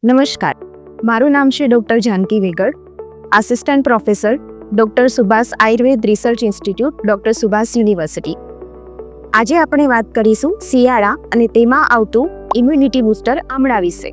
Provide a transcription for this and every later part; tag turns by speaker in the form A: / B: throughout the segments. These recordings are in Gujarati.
A: નમસ્કાર, મારું નામ છે doctor Janaki Vegad, assistant professor doctor Subhash Ayurved research institute, doctor Subhash university. આજે આપણે વાત કરીશું શિયાળા અને તેમાં આવતું ઇમ્યુનિટી બૂસ્ટર આમળા વિશે.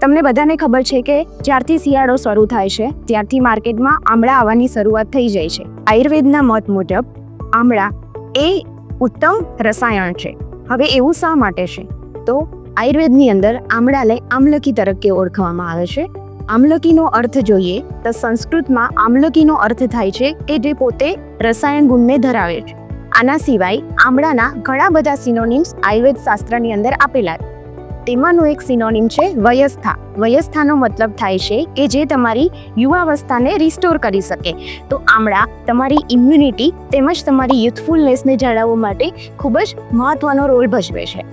A: તમને બધાને ખબર છે કે જ્યારથી શિયાળો શરૂ થાય છે ત્યારથી માર્કેટમાં આમળા આવવાની શરૂઆત થઈ જાય છે. આયુર્વેદના મત મુજબ આમળા એ ઉત્તમ રસાયણ છે. હવે એવું શા માટે છે? તો આયુર્વેદની અંદર આમળાને આમલકી તરીકે ઓળખવામાં આવે છે. આમલકીનો અર્થ જોઈએ તો સંસ્કૃતમાં આમલકીનો અર્થ થાય છે કે જે પોતે રસાયણ ગુણને ધરાવે છે. આના સિવાય આમળાના ઘણા બધા સિનોનિમ્સ આયુર્વેદ શાસ્ત્રની અંદર આપેલા છે. તેમાંનું એક સિનોનિમ છે વયસ્થા. વયસ્થાનો મતલબ થાય છે કે જે તમારી યુવાવસ્થાને રિસ્ટોર કરી શકે. તો આમળા તમારી ઇમ્યુનિટી તેમજ તમારી યુથફુલનેસને જાળવવા માટે ખૂબ જ મહત્વનો રોલ ભજવે છે.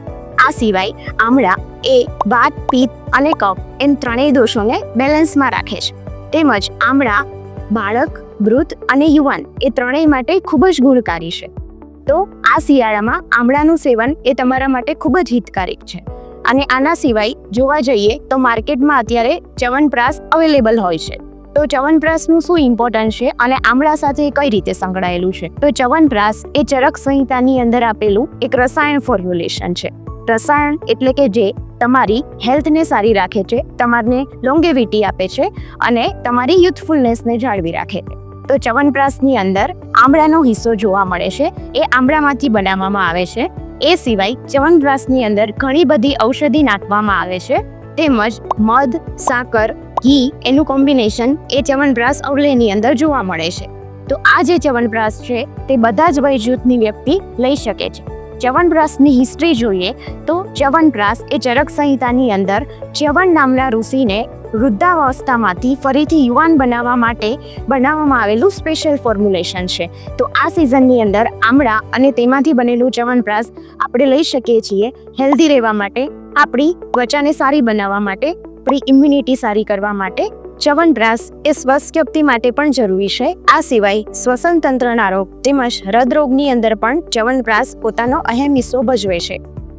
A: આ સિવાય આમળા એ વાત, પિત્ત અને કફ એમ ત્રણેય દોષોને બેલેન્સમાં રાખે છે. તેમજ આમળા બાળક, વૃદ્ધ અને યુવાન એ ત્રણેય માટે ખૂબ જ ગુણકારી છે. તો આ શિયાળામાં આમળાનું સેવન એ તમારા માટે ખૂબ જ હિતકારક છે. અને આના સિવાય જોવા જઈએ તો માર્કેટમાં અત્યારે ચ્યવનપ્રાશ અવેલેબલ હોય છે. તો ચ્યવનપ્રાશનું શું ઇમ્પોર્ટન્સ છે અને આમળા સાથે કઈ રીતે સંકળાયેલું છે? તો ચ્યવનપ્રાશ એ ચરક સંહિતાની અંદર આપેલું એક રસાયણ ફોર્મ્યુલેશન છે. રસાયણ એટલે કે જે તમારી હેલ્થને સારી રાખે છે, તમારને લોંગેવિટી આપે છે અને તમારી યુથફુલનેસને જાળવી રાખે છે. તો ચ્યવનપ્રાશની અંદર આમળાનો હિસ્સો જોવા મળે છે. એ આમળામાંથી બનાવવામાં આવે છે. એ સિવાય ચ્યવનપ્રાશની અંદર ઘણી બધી ઔષધિ નાખવામાં આવે છે. તેમજ મધ, સાકર, ઘી એનું કોમ્બિનેશન એ ચ્યવનપ્રાશ અવલેની અંદર જોવા મળે છે. તો આ જે ચ્યવનપ્રાશ છે તે બધા જ વય જૂથની વ્યક્તિ લઈ શકે છે. ચ્યવનપ્રાશની હિસ્ટ્રી જોઈએ તો ચ્યવનપ્રાશ એ ચરક સંહિતાની અંદર ચ્યવન નામના ઋષિને વૃદ્ધાવસ્થામાંથી ફરીથી યુવાન બનાવવા માટે બનાવવામાં આવેલું સ્પેશિયલ ફોર્મ્યુલેશન છે. તો આ સિઝનની અંદર આમળા અને તેમાંથી બનેલું ચ્યવનપ્રાશ આપણે લઈ શકીએ છીએ હેલ્ધી રહેવા માટે, આપણી ત્વચાને સારી બનાવવા માટે, આપણી ઇમ્યુનિટી સારી કરવા માટે. ચ્યવનપ્રાશ એ શ્વસન માટે પણ જરૂરી છે. આ સિવાય શ્વસન તંત્રના રોગ તેમજ હૃદરોગની અંદર પણ ચ્યવનપ્રાશ પોતાનો અહેમ હિસ્સો ભજવે છે.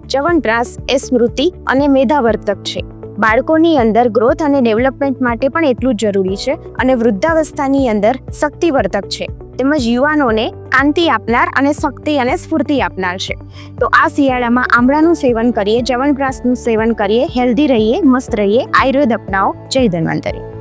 A: ચ્યવનપ્રાશ એ સ્મૃતિ અને મેધાવર્ધક છે. બાળકોની અંદર ગ્રોથ અને ડેવલપમેન્ટ માટે પણ એટલું જ જરૂરી છે અને વૃદ્ધાવસ્થાની અંદર શક્તિવર્ધક છે. તેમજ યુવાનોને કાંતિ આપનાર અને શક્તિ અને સ્ફૂર્તિ આપનાર છે. તો આ શિયાળામાં આમળાનું સેવન કરીએ, ચ્યવનપ્રાશનું સેવન કરીએ, હેલ્ધી રહીએ, મસ્ત રહીએ, આયુર્વેદ અપનાવો. જય ધન્વંતરી.